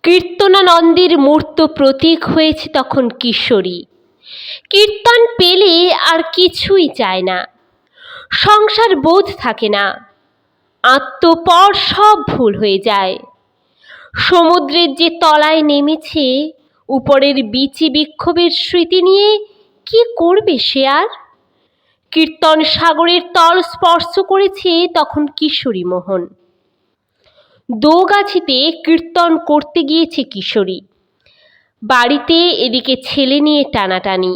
কীর্তনানন্দের মূর্ত প্রতীক হয়েছে তখন কিশোরী। কীর্তন পেলে আর কিছুই চায় না, সংসার বোধ থাকে না, আত্মপর সব ভুল হয়ে যায়। সমুদ্রের যে তলায় নেমেছে, উপরের বিচি বিক্ষোভের স্মৃতি নিয়ে কি করবে সে আর? কীর্তন সাগরের তল স্পর্শ করেছে তখন কিশোরী মোহন। দোগাছিতে কীর্তন করতে গিয়েছে কিশোরী, বাড়িতে এদিকে ছেলে নিয়ে টানাটানি,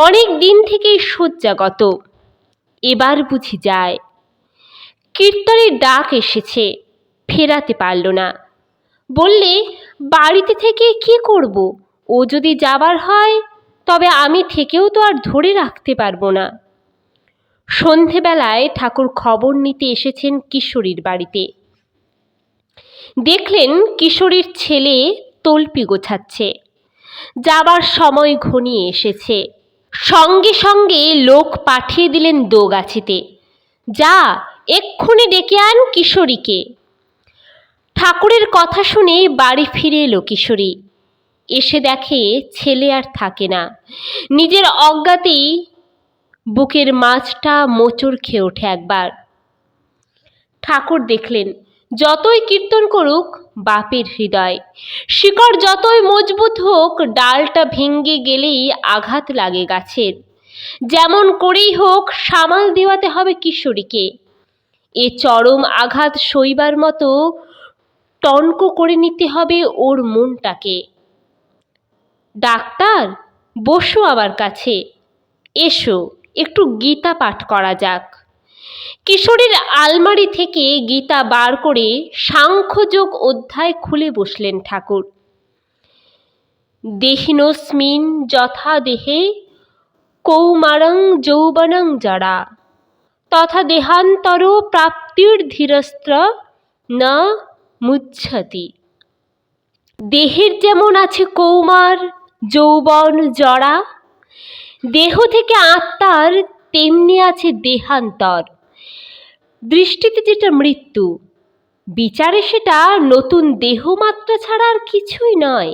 অনেক দিন থেকেই শয্যাগত, এবার বুঝি যায়। কীর্তনের ডাক এসেছে, ফেরাতে পারল না, বললে বাড়িতে থেকে কি করব, ও যদি যাবার হয় তবে আমি থেকেও তো আর ধরে রাখতে পারবো না। সন্ধেবেলায় ঠাকুর খবর নিতে এসেছেন কিশোরীর বাড়িতে। দেখলেন কিশোরীর ছেলে তল্পি গোছাচ্ছে, যাবার সময় ঘনিয়ে এসেছে। সঙ্গে সঙ্গে লোক পাঠিয়ে দিলেন দোগাছিতে, যা এক্ষুনি ডেকে আন কিশোরীকে। ঠাকুরের কথা শুনে বাড়ি ফিরে এলো কিশোরী। এসে দেখে ছেলে আর থাকে না, নিজের অজ্ঞাতেই বুকের মাঝটা মোচড় খেয়ে ওঠে একবার। ঠাকুর দেখলেন যতই কীর্তন করুক বাপের হৃদয়, শিকড় যতই মজবুত হোক ডালটা ভেঙে গেলেই আঘাত লাগে গাছের। যেমন করেই হোক সামাল দেওয়াতে হবে কিশোরীকে। এ চরম আঘাত সইবার মতো টনক করে নিতে হবে ওর মনটাকে। ডাক্তার, বসো আমার কাছে, এসো একটু গীতা পাঠ করা যাক। কিশোরীর আলমারি থেকে গীতা বার করে সাংখ্যযোগ অধ্যায় খুলে বসলেন ঠাকুর। দেহিনোস্মিন যথা দেহে কৌমারং যৌবনং জরা তথা দেহান্তর প্রাপ্তির ধীরস্ত্র না মুচ্ছতি। দেহের যেমন আছে কৌমার, যৌবন, জরা, দেহ থেকে আত্মার তেমনি আছে দেহান্তর। দৃষ্টিতে যেটা মৃত্যু, বিচারে সেটা নতুন দেহমাত্রা ছাড়া আর কিছুই নয়।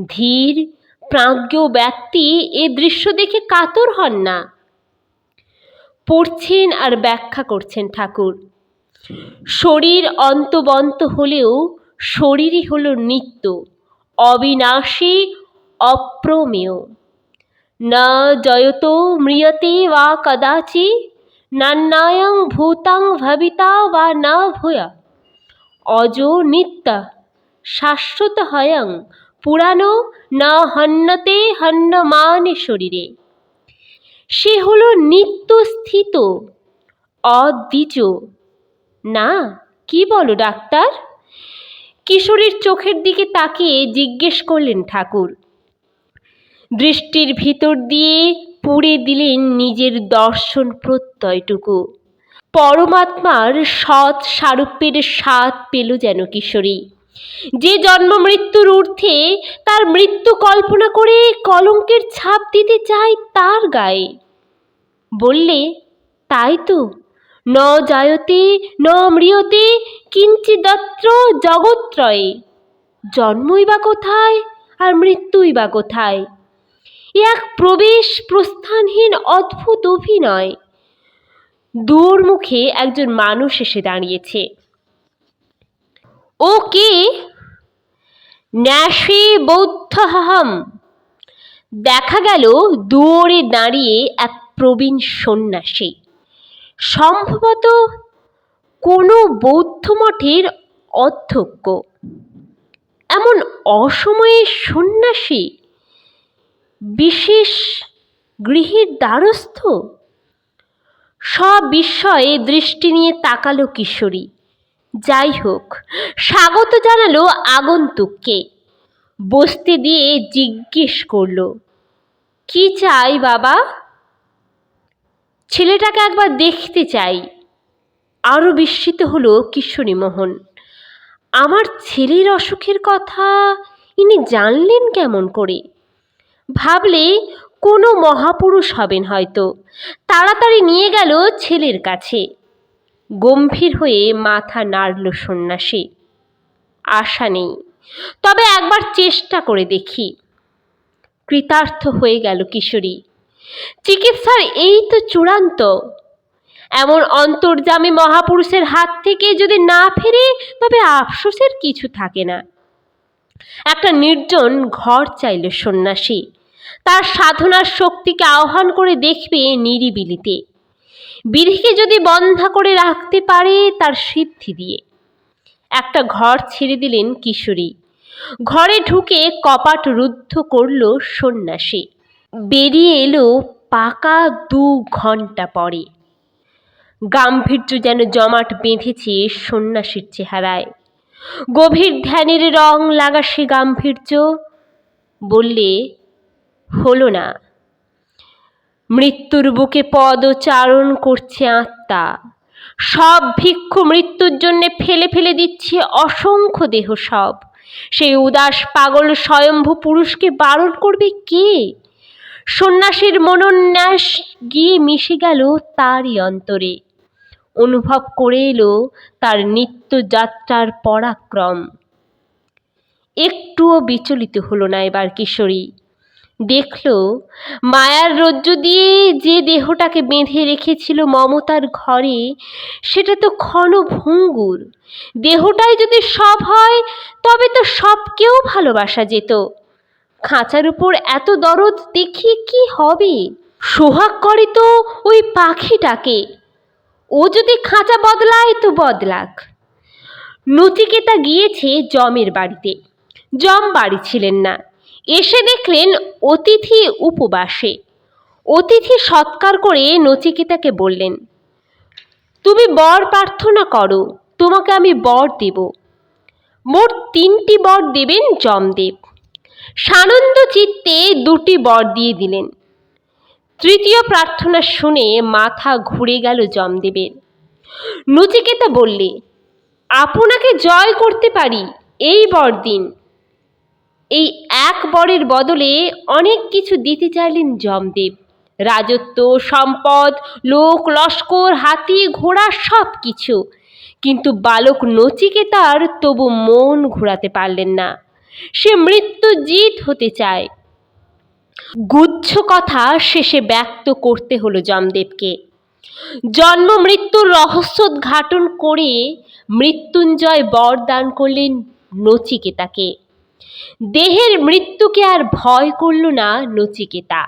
ধীর প্রাজ্ঞ ব্যক্তি এ দৃশ্য দেখে কাতর হন না। পড়ছেন আর ব্যাখ্যা করছেন ঠাকুর। শরীর অন্তবন্ত হলেও শরীরই হলো নিত্য, অবিনাশী, অপ্রমেয়। না জয়তো ম্রিয়তে বা কদাচি, নান্যায়ং ভূতাং ভবিতা বা না ভূয়া, অজো নিত্য শাশ্বত হয়ং পুরানো না হন্যতে হন্যমানে শরীরে। সে হলো নিত্য স্থিত, অদ্বিজ। না, কি বলো ডাক্তার? কিশোরীর চোখের দিকে তাকিয়ে জিজ্ঞেস করলেন ঠাকুর। দৃষ্টির ভিতর দিয়ে পুড়ে দিলেন নিজের দর্শন প্রত্যয়টুকু। পরমাত্মার সৎ সারূপ্যের স্বাদ পেল যেন কিশোরী। যে জন্ম মৃত্যুর ঊর্ধ্বে, তার মৃত্যু কল্পনা করে কলঙ্কের ছাপ দিতে চায় তার গায়ে। বললে, তাই তো, ন জায়তে ন ম্রিয়তে কিঞ্চিদত্র জগত্রয়ে। জন্মই বা কোথায় আর মৃত্যুই বা কোথায়? এ এক প্রবেশ প্রস্থানহীন অদ্ভুত অভিনয়। দূর মুখে একজন মানুষ এসে দাঁড়িয়েছে। ও কে? ন্যাসে বৌদ্ধহম। দেখা গেল দুয়ারে দাঁড়িয়ে এক প্রবীণ সন্ন্যাসী, সম্ভবত কোনো বৌদ্ধ মঠের অধ্যক্ষ। এমন অসময়ে সন্ন্যাসী, বিশেষ গৃহের দ্বারস্থ। সবিস্ময়ে দৃষ্টি নিয়ে তাকালো কিশোরী। যাই হোক, স্বাগত জানালো আগন্তুককে, বসতে দিয়ে জিজ্ঞেস করল, কি চাই বাবা? ছেলেটাকে একবার দেখতে চাই। আরও বিস্মিত হলো কিশোরীমোহন। আমার ছেলের অসুখের কথা ইনি জানলেন কেমন করে? ভাবলে কোনো মহাপুরুষ হবেন হয়তো। তাড়াতাড়ি নিয়ে গেল ছেলের কাছে। গম্ভীর হয়ে মাথা নাড়ল সন্ন্যাসী। আশা নেই, তবে একবার চেষ্টা করে দেখি। কৃতার্থ হয়ে গেল কিশোরী। চিকিৎসার এই তো চূড়ান্ত। এমন অন্তর্যামী মহাপুরুষের হাত থেকে যদি না ফেরে তবে আফসোসের কিছু থাকে না। একটা নির্জন ঘর চাইল সন্ন্যাসী। তার সাধনার শক্তিকে আহ্বান করে দেখবে নিরিবিলিতে। বিধিকে যদি বন্ধা করে রাখতে পারে তার সিদ্ধি দিয়ে। একটা ঘর ছেড়ে দিলেন কিশোরী। ঘরে ঢুকে কপাট রুদ্ধ করল সন্ন্যাসী। বেরিয়ে এলো পাকা 2 ঘন্টা পরে। গাম্ভীর্য যেন জমাট বেঁধেছে সন্ন্যাসীর চেহারায়। গভীর ধ্যানের রং লাগা সে গাম্ভীর্য। বললে, হলো না। মৃত্যুর বুকে পদচারণ করছে আত্মা। সব ভিক্ষু মৃত্যুর জন্যে ফেলে ফেলে দিচ্ছে অসংখ্য দেহ সব। সেই উদাস পাগল স্বয়ম্ভু পুরুষকে বারণ করবে কে? সন্ন্যাসীর মনোন্যাস গিয়ে মিশে গেল তারই অন্তরে। অনুভব করে এলো তার নিত্য যাত্রার পরাক্রম। একটুও বিচলিত হলো না এবার কিশোরী। দেখল মায়ার রজ্জু দিয়ে যে দেহটাকে বেঁধে রেখেছিল মমতার ঘরে সেটা তো ক্ষণভঙ্গুর। দেহটাই যদি সব হয় তবে তো সবকেও ভালোবাসা যেত। খাঁচার উপর এত দরদ দেখিয়ে কি হবে? সোহাগ করে তো ওই পাখিটাকে। ও যদি খাঁচা বদলায় তো বদলাক। নচিকেতা গিয়েছে যমের বাড়িতে। যম বাড়ি ছিলেন না। এসে দেখলেন অতিথি উপবাসে। অতিথি সৎকার করে নচিকেতাকে বললেন, তুমি বর প্রার্থনা করো, তোমাকে আমি বর দেব। মোট 3টি বর দেবেন যমদেব। সানন্দ চিত্তে 2টি বর দিয়ে দিলেন। তৃতীয় প্রার্থনা শুনে মাথা ঘুরে গেল যমদেবের। নচিকেতা বললে, আপনাকে জয় করতে পারি, এই বর দিন। এই এক বরের বদলে অনেক কিছু দিতে চাইলেন যমদেব। রাজত্ব, সম্পদ, লোক লস্কর, হাতি ঘোড়া সব কিছু। কিন্তু বালক নচিকেতার তবু মন ঘোরাতে পারলেন না। সে মৃত্যুজিত হতে চায়। গুচ্ছ কথা শেষে ব্যক্ত করতে হলো যমদেবকে। জন্ম মৃত্যুর রহস্যোদ্ঘাটন করে মৃত্যুঞ্জয় বর দান করলেন নচিকেতাকে। দেহের মৃত্যুকে আর ভয় করল না নচিকেতা।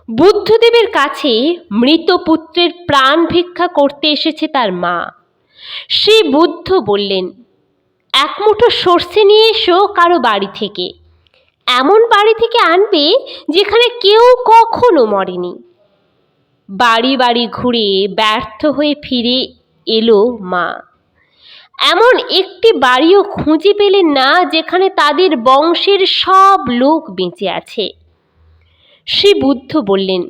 বুদ্ধদেবের কাছে মৃত পুত্রের প্রাণ ভিক্ষা করতে এসেছে তার মা। শ্রী বুদ্ধ বললেন, 1 মুঠো সর্ষে নিয়ে এসো কারো বাড়ি থেকে। এমন বাড়ি থেকে আনবে যেখানে কেউ কখনো মরেনি। বাড়ি বাড়ি ঘুরে ব্যর্থ হয়ে ফিরে এলো মা। এমন একটি বাড়িও খুঁজে পেলেন না যেখানে তাদের বংশের সব লোক বেঁচে আছে। শ্রী বুদ্ধ বললেন,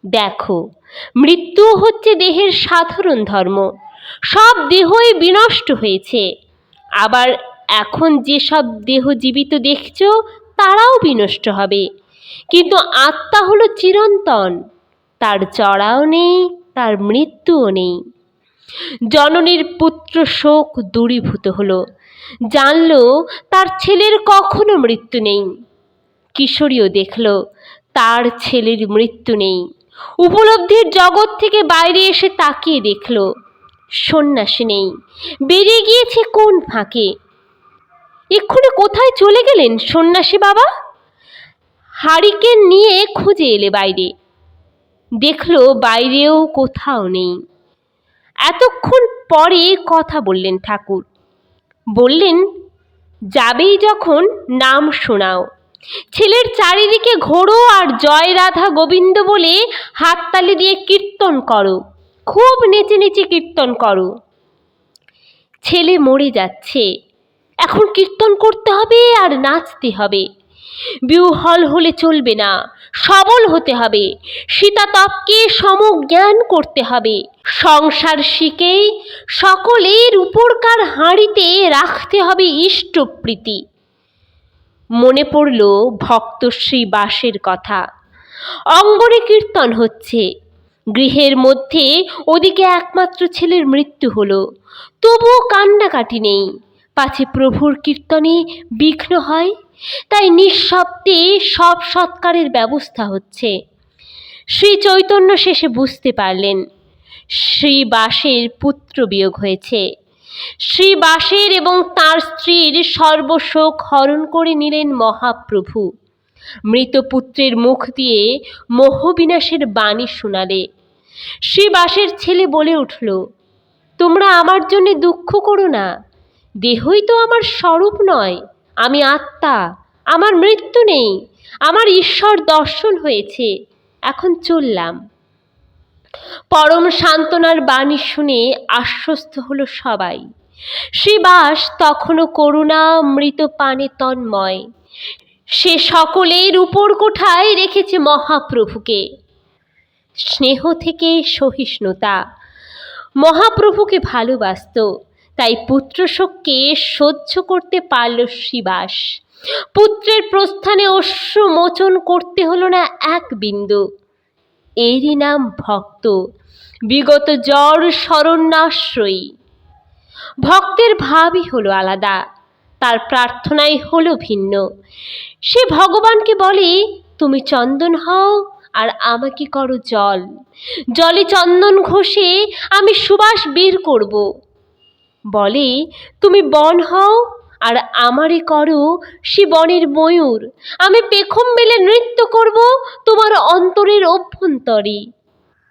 দেখো, মৃত্যু হচ্ছে দেহের সাধারণ ধর্ম। সব দেহই বিনষ্ট হয়েছে। আবার এখন যেসব দেহ জীবিত দেখছ তারাও বিনষ্ট হবে। কিন্তু আত্মা হলো চিরন্তন। তার জরাও নেই, তার মৃত্যুও নেই। জননীর পুত্র শোক দূরীভূত হলো। জানল তার ছেলের কখনো মৃত্যু নেই। কিশোরীও দেখল তার ছেলের মৃত্যু নেই। উপলব্ধির জগৎ থেকে বাইরে এসে তাকিয়ে দেখল সন্ন্যাসী নেই। বেরিয়ে গিয়েছে কোন ফাঁকে। এক্ষুনি কোথায় চলে গেলেন সন্ন্যাসী বাবা? হারিকেন নিয়ে খুঁজে এলে বাইরে। দেখল বাইরেও কোথাও নেই। এতক্ষণ পরে কথা বললেন ঠাকুর। বললেন, যাবেই যখন নাম শোনাও। ছেলের চারিদিকে ঘোরো আর জয় রাধা গোবিন্দ বলে হাততালি দিয়ে কীর্তন করো। খুব নেচে নেচে কীর্তন করো। ছেলে মরে যাচ্ছে, এখন কীর্তন করতে হবে আর নাচতে হবে। বিহ্বল হলে চলবে না, সবল হতে হবে, শীতাতপকে সমজ্ঞান করতে হবে। সংসার শিখেই সকলের উপরকার হাঁড়িতে রাখতে হবে ইষ্টপ্রীতি। মনে পড়ল ভক্ত শ্রী বাসের কথা। অঙ্গনে কীর্তন হচ্ছে, গৃহের মধ্যে ওদিকে একমাত্র ছেলের মৃত্যু হলো, তবুও কান্নাকাটি নেই, পাছে প্রভুর কীর্তনে বিঘ্ন হয়। তাই নিঃশব্দে সব সৎকারের ব্যবস্থা হচ্ছে। শ্রী চৈতন্য শেষে বুঝতে পারলেন শ্রী বাসের পুত্র বিয়োগ হয়েছে। শ্রী বাসের এবং তাঁর স্ত্রীর সর্বশোক হরণ করে নিলেন মহাপ্রভু। মৃত পুত্রের মুখ দিয়ে মোহবিনাশের বাণী শোনালে। শ্রী বাসের ছেলে বলে উঠল, তোমরা আমার জন্য দুঃখ করো না, দেহই তো আমার স্বরূপ নয়, আমি আত্মা, আমার মৃত্যু নেই, আমার ঈশ্বর দর্শন হয়েছে, এখন চললাম। পরম সান্ত্বনার বাণী শুনে আশ্বস্ত হলো সবাই। শ্রীবাস তখনও করুণামৃত পানে তন্ময়। সে সকলের উপর কোঠায় রেখেছে মহাপ্রভুকে। স্নেহ থেকে সহিষ্ণুতা, মহাপ্রভুকে ভালোবাসত, তাই পুত্রশোককে সহ্য করতে পারল শ্রীবাস। পুত্রের প্রস্থানে অশ্রু মোচন করতে হলো না এক বিন্দু। এরই নাম ভক্ত, বিগত জ্বর শরণ্যাশ্রয়ী। ভক্তের ভাবই হলো আলাদা, তার প্রার্থনাই হলো ভিন্ন। সে ভগবানকে বলে, তুমি চন্দন হও আর আমাকে করো জল, জলে চন্দন ঘষে আমি সুবাস বের করব। বলে, তুমি বন হও আর আমারে করো সে বনের ময়ূর, আমি পেখম মেলে নৃত্য করব তোমার অন্তরের অভ্যন্তরে।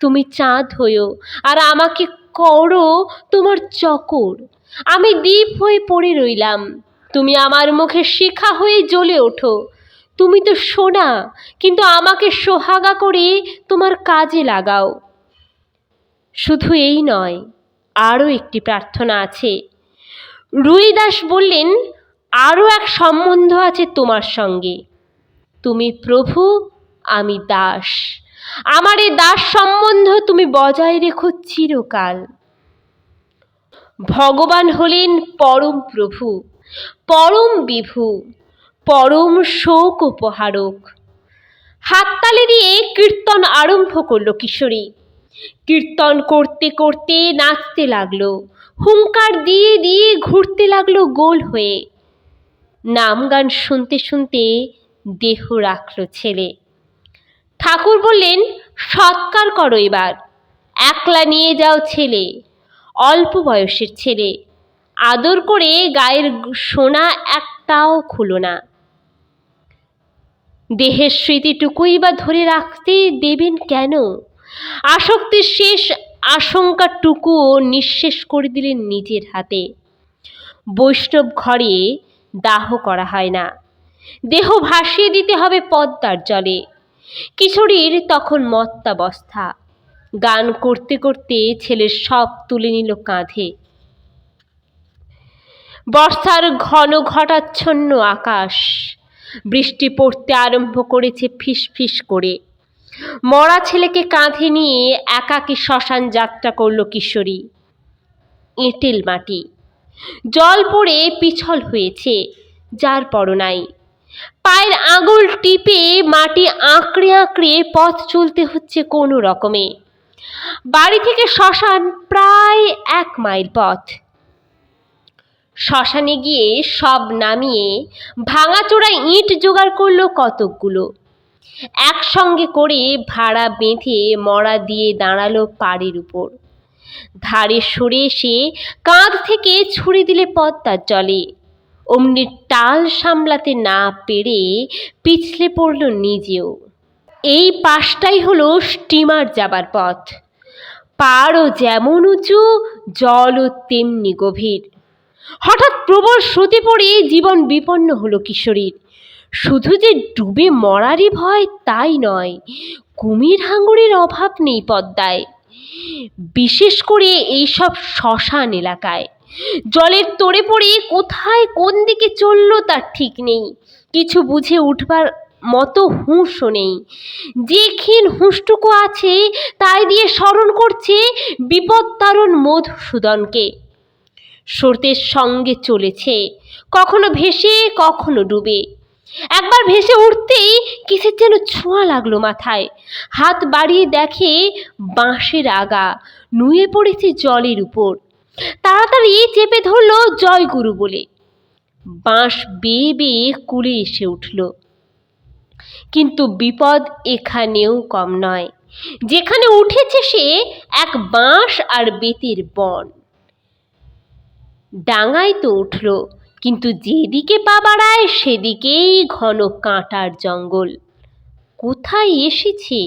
তুমি চাঁদ হইও আর আমাকে করো তোমার চকর, আমি দ্বীপ হয়ে পড়ে রইলাম, তুমি আমার মুখে শিখা হয়ে জ্বলে ওঠো। তুমি তো সোনা, কিন্তু আমাকে সোহাগা করে তোমার কাজে লাগাও। শুধু এই নয়, আরও একটি প্রার্থনা আছে। রুইদাস বললেন, আরও এক সম্বন্ধ আছে তোমার সঙ্গে, তুমি প্রভু, আমি দাস, আমার এই দাস সম্বন্ধ তুমি বজায় রেখো চিরকাল। ভগবান হলেন পরম প্রভু, পরম বিভু, পরম শোক উপহারক। হাততালি দিয়ে কীর্তন আরম্ভ করলো কিশোরী। কীর্তন করতে করতে নাচতে লাগলো, হুঙ্কার দিয়ে দিয়ে ঘুরতে লাগলো গোল হয়ে। নাম গান শুনতে শুনতে দেহ রাখল ছেলে। ঠাকুর বললেন, সৎকার করো এবার, একলা নিয়ে যাও ছেলে, অল্প বয়সের ছেলে, আদর করে গায়ের সোনা একটাও খুলো না। দেহের স্মৃতিটুকুই বা ধরে রাখতে দেবেন কেন? আসক্তির শেষ আশঙ্কাটুকুও নিঃশেষ করে দিলেন নিজের হাতে। বৈষ্ণব ঘরে দাহ করা হয় না, দেহ ভাসিয়ে দিতে হবে পদ্মার জলে। কিশোরীর তখন মত্তাবস্থা। গান করতে করতে ছেলের সব তুলে নিল কাঁধে। বর্ষার ঘন ঘটাচ্ছন্ন আকাশ, বৃষ্টি পড়তে আরম্ভ করেছে ফিস ফিস করে। মরা ছেলেকে কাঁধে নিয়ে একাকী শ্মশান যাত্রা করল কিশোরী। এঁটেল মাটি, জল পড়ে পিছল হয়েছে, যার পরো নাই। পায়ের আঙুল টিপে মাটি আঁকড়ে আঁকড়ে পথ চলতে হচ্ছে কোনো রকমে। বাড়ি থেকে শ্মশান প্রায় 1 মাইল পথ। শ্মশানে গিয়ে সব নামিয়ে ভাঙাচোরা ইট জোগাড় করলো কতকগুলো। একসঙ্গে করে ভাড়া বেঁধে মরা দিয়ে দাঁড়ালো পাড়ের উপর। ধারে সরে এসে কাঁধ থেকে ছুঁড়ে দিলে পদ্মার জলে। অমনি টাল সামলাতে না পেরে পিছলে পড়ল নিজেও। এই পাশটাই হলো স্টিমার যাবার পথ। পাড়ও যেমন উঁচু, জলও তেমনি গভীর। হঠাৎ প্রবল স্রোতে পড়ে জীবন বিপন্ন হলো কিশোরীর। শুধু যে ডুবে মরারই ভয় তাই নয়, কুমির হাঙরের অভাব নেই পদ্মায়, বিশেষ করে এইসব শ্মশান এলাকায়। জলের তোড়ে পড়ে কোথায় কোন দিকে চলল তার ঠিক নেই। কিছু বুঝে উঠবার মতো হুঁশও নেই। যে ক্ষীণ হুঁশটুকু আছে তাই দিয়ে স্মরণ করছে বিপদতারণ মধুসূদনকে। স্রোতের সঙ্গে চলেছে, কখনো ভেসে কখনো ডুবে। একবার ভেসে উঠতেই কিসের যেন ছোঁয়া লাগলো মাথায়। হাত বাড়িয়ে দেখে বাঁশের আগা নুয়ে পড়েছে জলের উপর। তাড়াতাড়ি চেপে ধরল জয়গুরু বলে। বাঁশ বেয়ে বেয়ে কুলে এসে উঠল। কিন্তু বিপদ এখানেও কম নয়। যেখানে উঠেছে সে এক বাঁশ আর বেতের বন। ডাঙায় তো উঠল, কিন্তু যেদিকে পা বাড়ায় সেদিকেই ঘন কাঁটার জঙ্গল। কোথায় এসেছে,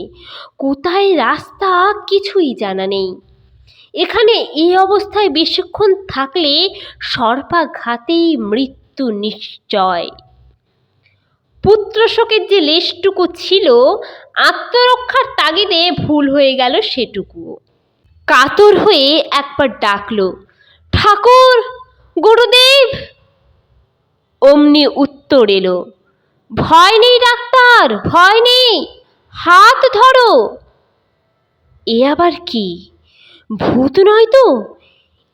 কোথায় রাস্তা, কিছুই জানা নেই। এখানে এই অবস্থায় বেশিক্ষণ থাকলে সর্পাঘাতেই মৃত্যু নিশ্চয়। পুত্রশোকের যে লেশটুকু ছিল, আত্মরক্ষার তাগিদে ভুল হয়ে গেল সেটুকুও। কাতর হয়ে একবার ডাকল, ঠাকুর, গুরুদেব। অমনি উত্তর এলো, ভয় নেই ডাক্তার, ভয় নেই, হাত ধরো। এ আবার কি? ভূত নয় তো?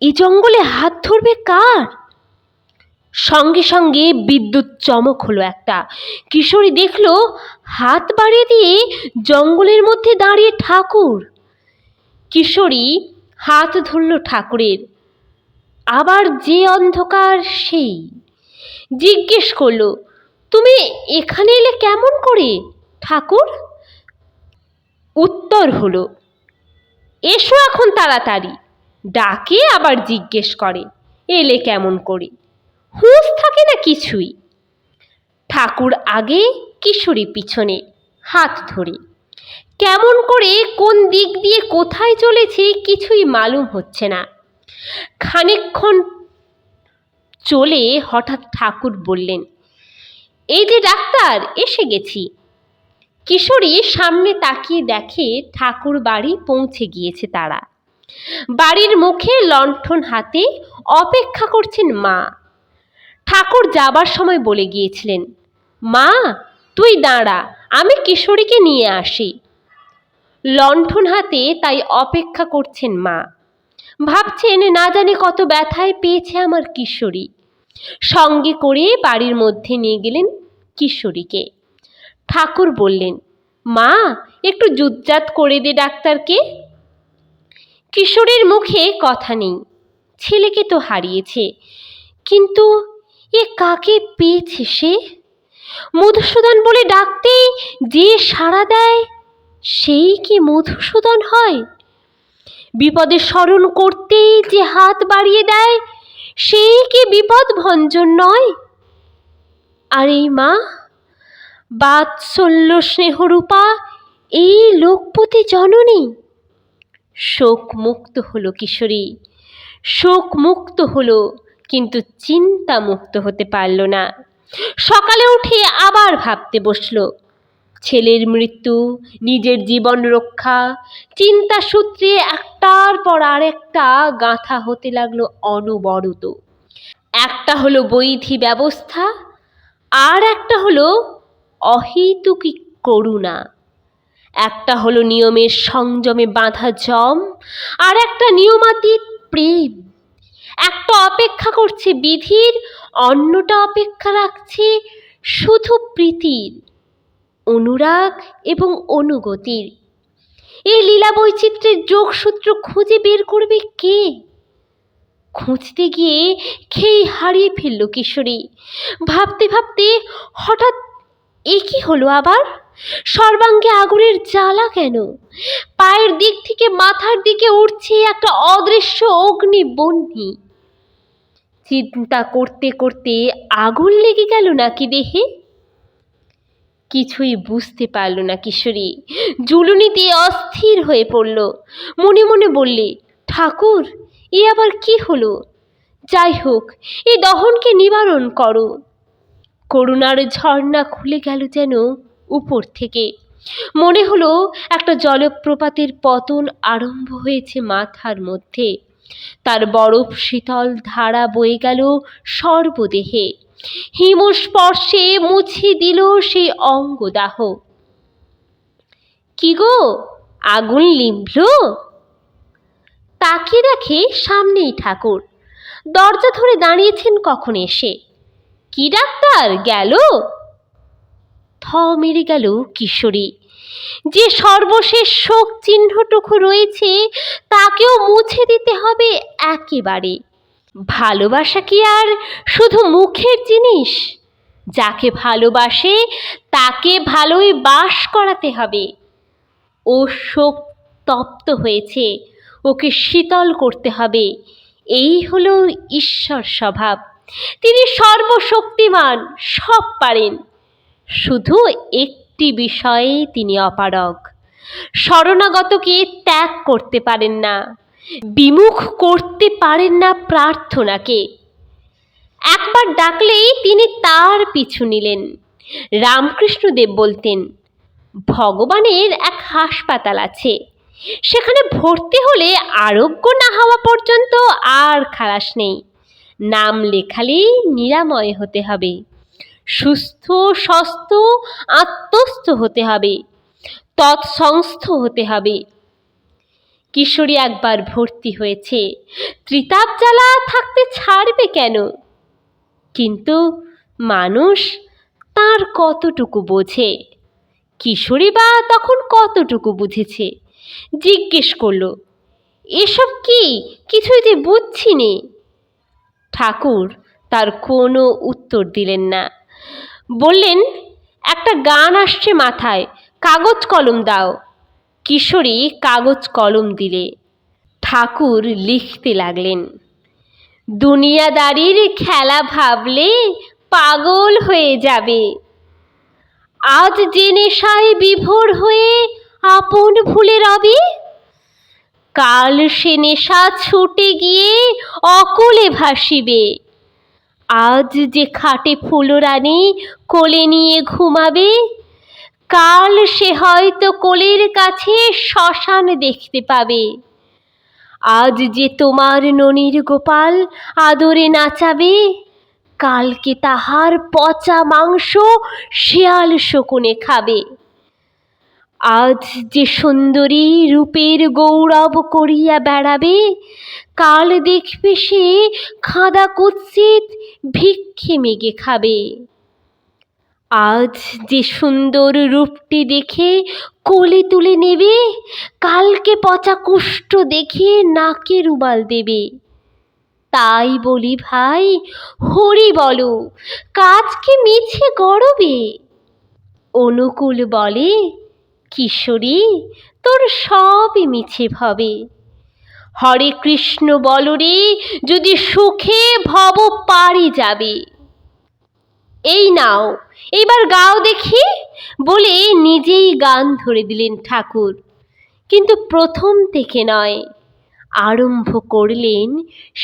এ জঙ্গলে হাত ধরবে কার? সঙ্গে সঙ্গে বিদ্যুৎ চমক হলো একটা। কিশোরী দেখল হাত বাড়িয়ে দিয়ে জঙ্গলের মধ্যে দাঁড়িয়ে ঠাকুর। কিশোরী হাত ধরল ঠাকুরের। আবার যে অন্ধকার সেই। জিজ্ঞেস করল, তুমি এখানে এলে কেমন করে ঠাকুর? উত্তর হলো, এসো এখন তাড়াতাড়ি। ডাকে আবার জিজ্ঞেস করে, এলে কেমন করে? হুঁশ থাকে না কিছুই। ঠাকুর আগে, কিশোরী পিছনে, হাত ধরে। কেমন করে কোন দিক দিয়ে কোথায় চলেছে কিছুই মালুম হচ্ছে না। খানিকক্ষণ চলে হঠাৎ ঠাকুর বললেন, এই যে ডাক্তার, এসে গেছি। কিশোরী সামনে তাকিয়ে দেখে ঠাকুর বাড়ি পৌঁছে গিয়েছে তারা। বাড়ির মুখে লণ্ঠন হাতে অপেক্ষা করছেন মা। ঠাকুর যাবার সময় বলে গিয়েছিলেন, মা তুই দাঁড়া, আমি কিশোরীকে নিয়ে আসি। লণ্ঠন হাতে তাই অপেক্ষা করছেন মা। ভাবছেন না জানি কত ব্যথায় পেয়েছে আমার কিশোরী। সঙ্গে করে বাড়ির মধ্যে নিয়ে গেলেন কিশোরীকে। ঠাকুর বললেন, মা একটু জুতজাত করে দে ডাক্তারকে। কিশোরীর মুখে কথা নেই। ছেলেকে তো হারিয়েছে, কিন্তু এ কাকে পেয়েছে সে? মধুসূদন বলে ডাকতেই যে সাড়া দেয় সেই কি মধুসূদন হয়? বিপদে স্মরণ করতেই যে হাত বাড়িয়ে দেয় সেই কি বিপদ ভঞ্জন নয়? আর এই মা, বাৎসল্য স্নেহরূপা এই লোকপতি জননী। শোক মুক্ত হলো কিশোরী, শোক মুক্ত হলো, কিন্তু চিন্তা মুক্ত হতে পারল না। সকালে উঠে আবার ভাবতে বসল। ছেলের মৃত্যু, নিজের জীবন রক্ষা, চিন্তা সূত্রে একটার পর আরেকটা গাঁথা হতে লাগলো অনবরত। একটা হলো বৈধি ব্যবস্থা, আর একটা হলো অহেতুকী করুণা। একটা হলো নিয়মের সংযমে বাঁধা জম, আর একটা নিয়মাতীত প্রেম। একটা অপেক্ষা করছে বিধির, অন্যটা অপেক্ষা রাখছে শুধু প্রীতির, অনুরাগ এবং অনুগতির। এই লীলা বৈচিত্র্যের যোগসূত্র খুঁজে বের করবে কে? খুঁজতে গিয়ে খেই হারিয়ে ফেলল কিশোরী। ভাবতে ভাবতে হঠাৎ এ কি হলো আবার? সর্বাঙ্গে আগুনের জ্বালা কেন? পায়ের দিক থেকে মাথার দিকে উঠছে একটা অদৃশ্য অগ্নিবহ্নি। চিন্তা করতে করতে আগুন লেগে গেল নাকি দেহে? কিছুই বুঝতে পারল না কিশোরী। জুলুনিতে অস্থির হয়ে পড়ল। মনে মনে বললে, ঠাকুর এ আবার কি হলো? যাই হোক, এই দহনকে নিবারণ করো। করুণার ঝর্ণা খুলে গেল যেন উপর থেকে। মনে হলো একটা জলপ্রপাতের পতন আরম্ভ হয়েছে মাথার মধ্যে। তার বরফ শীতল ধারা বয়ে গেল সর্বদেহে। হিমস্পর্শে মুছে দিল সেই অঙ্গদাহ। কি গো, আগুন লিভল? তাকিয়ে দেখে সামনেই ঠাকুর দরজা ধরে দাঁড়িয়েছেন কখন এসে। কি ডাক্তার, গেল? থ মেরে গেল কিশোরী। যে সর্বশেষ শোক চিহ্নটুকু রয়েছে তাকেও মুছে দিতে হবে একেবারে। ভালোবাসা কি আর শুধু মুখের জিনিস? যাকে ভালোবাসে তাকে ভালোই বাস করাতে হবে। ও শোক তপ্ত হয়েছে, ওকে শীতল করতে হবে। এই হলো ঈশ্বর স্বভাব। তিনি সর্বশক্তিমান, সব পারেন। শুধু একটি বিষয়ে তিনি অপারগ, শরণাগতকে ত্যাগ করতে পারেন না, বিমুখ করতে পারেন না প্রার্থনাকে। একবার ডাকলেই তিনি তার পিছু নিলেন। রামকৃষ্ণদেব বলতেন, ভগবানের এক হাসপাতাল আছে, সেখানে ভর্তি হলে আরোগ্য না হওয়া পর্যন্ত আর খালাস নেই। নাম লেখালেই নিরাময় হতে হবে, সুস্থ স্বস্থ আত্মস্থ হতে হবে, তৎসংস্থ হতে হবে। কিশোরী একবার ভর্তি হয়েছে, ত্রিতাপ জ্বালা থাকতে ছাড়বে কেন? কিন্তু মানুষ তার কতটুকু বোঝে? কিশোরী বা তখন কতটুকু বুঝেছে? জিজ্ঞেস করল, এসব কি, কিছুই যে বুঝছি নে। ঠাকুর তার কোনো উত্তর দিলেন না। বললেন, একটা গান আসছে মাথায়, কাগজ কলম দাও। কিশোরী কাগজ কলম দিলে। ঠাকুর লিখতে লাগলেন, দুনিয়াদারির খেলা ভাবলে পাগল হয়ে যাবে। আজ যে নেশায় বিভোর হয়ে আপন ভুলে রবে, কাল সে নেশা ছুটে গিয়ে অকলে ভাসিবে। আজ যে খাটে ফুলরানী কোলে নিয়ে ঘুমাবে, কাল সে হয়তো কোলের কাছে শ্মশান দেখতে পাবে। আজ যে তোমার ননির গোপাল আদরে নাচাবে, কালকে তাহার পচা মাংস শেয়াল শকুনে খাবে। আজ যে সুন্দরী রূপের গৌরব করিয়া বেড়াবে, কাল দেখবে সে খাদা কুৎসিত ভিক্ষে মেগে খাবে। আজ যে সুন্দর রূপটি দেখে কোলে তুলে নেবে, কালকে পচা কুষ্ঠ দেখে নাকে রুমাল দেবে। তাই বলি ভাই, হরি বলো, কাজ কি মিছে গড়বে? অনুকূল বলে, কিশোরী তোর সবই মিছে ভবে। হরে কৃষ্ণ বল রে, যদি সুখে ভব পারি যাবে। এই নাও, এইবার গাও দেখি, বলে নিজেই গান ধরে দিলেন ঠাকুর। কিন্তু প্রথম থেকে নয়, আরম্ভ করলেন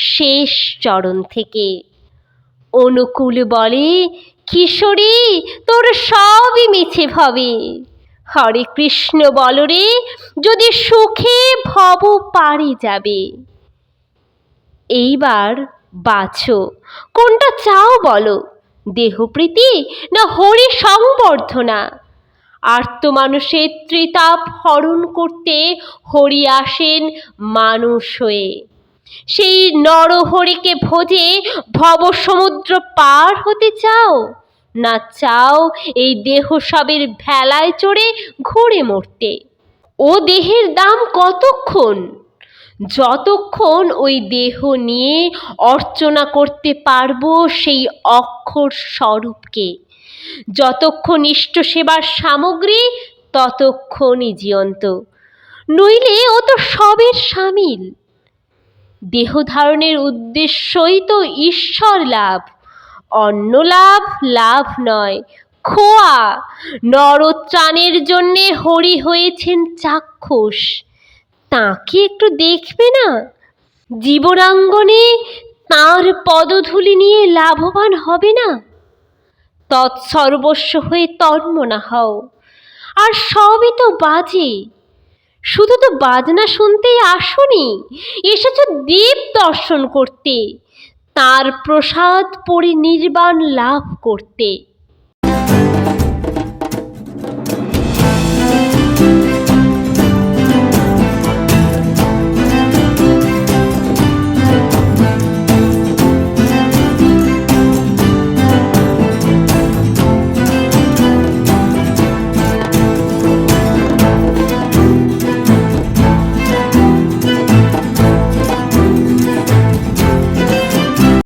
শেষ চরণ থেকে। অনুকূল বলে, কিশোরী তোর সবই মিছে ভবে। হরে কৃষ্ণ বল রে, যদি সুখে ভব পারি যাবে। এইবার বাছো, কোনটা চাও বলো, দেহপ্রীতি না হরি সংবর্ধনা? আর্ত মানুষের ত্রিতাপ হরণ করতে হরি আসেন মানুষ হয়ে। সেই নরহরিকে ভোজে ভব সমুদ্র পার হতে চাও, না চাও এই দেহ সবের ভেলায় চড়ে ঘুরে মরতে? ও দেহের দাম কতক্ষণ? যতক্ষণ ওই দেহ নিয়ে অর্চনা করতে পারবো সেই অক্ষর স্বরূপকে, যতক্ষণ ইষ্ট সেবার সামগ্রী ততক্ষণই জীবন্ত, নইলে ও তো সবের সামিল। দেহ ধারণের উদ্দেশ্যই তো ঈশ্বর লাভ, অন্য লাভ লাভ নয়, খোয়া। নরত্রাণের জন্যে হরি হয়েছেন চাক্ষুষ, তাকে একটু দেখবে না? জীবনাঙ্গনে তাঁর পদধূলি নিয়ে লাভবান হবে না? তৎসর্বস্ব হয়ে তন্মনা হও। আর সবই তো বাজে, শুধু তো বাজনা শুনতেই আসনি, এসেছ দেব দর্শন করতে। তার প্রসাদ পরিনির্বাণ লাভ করতে।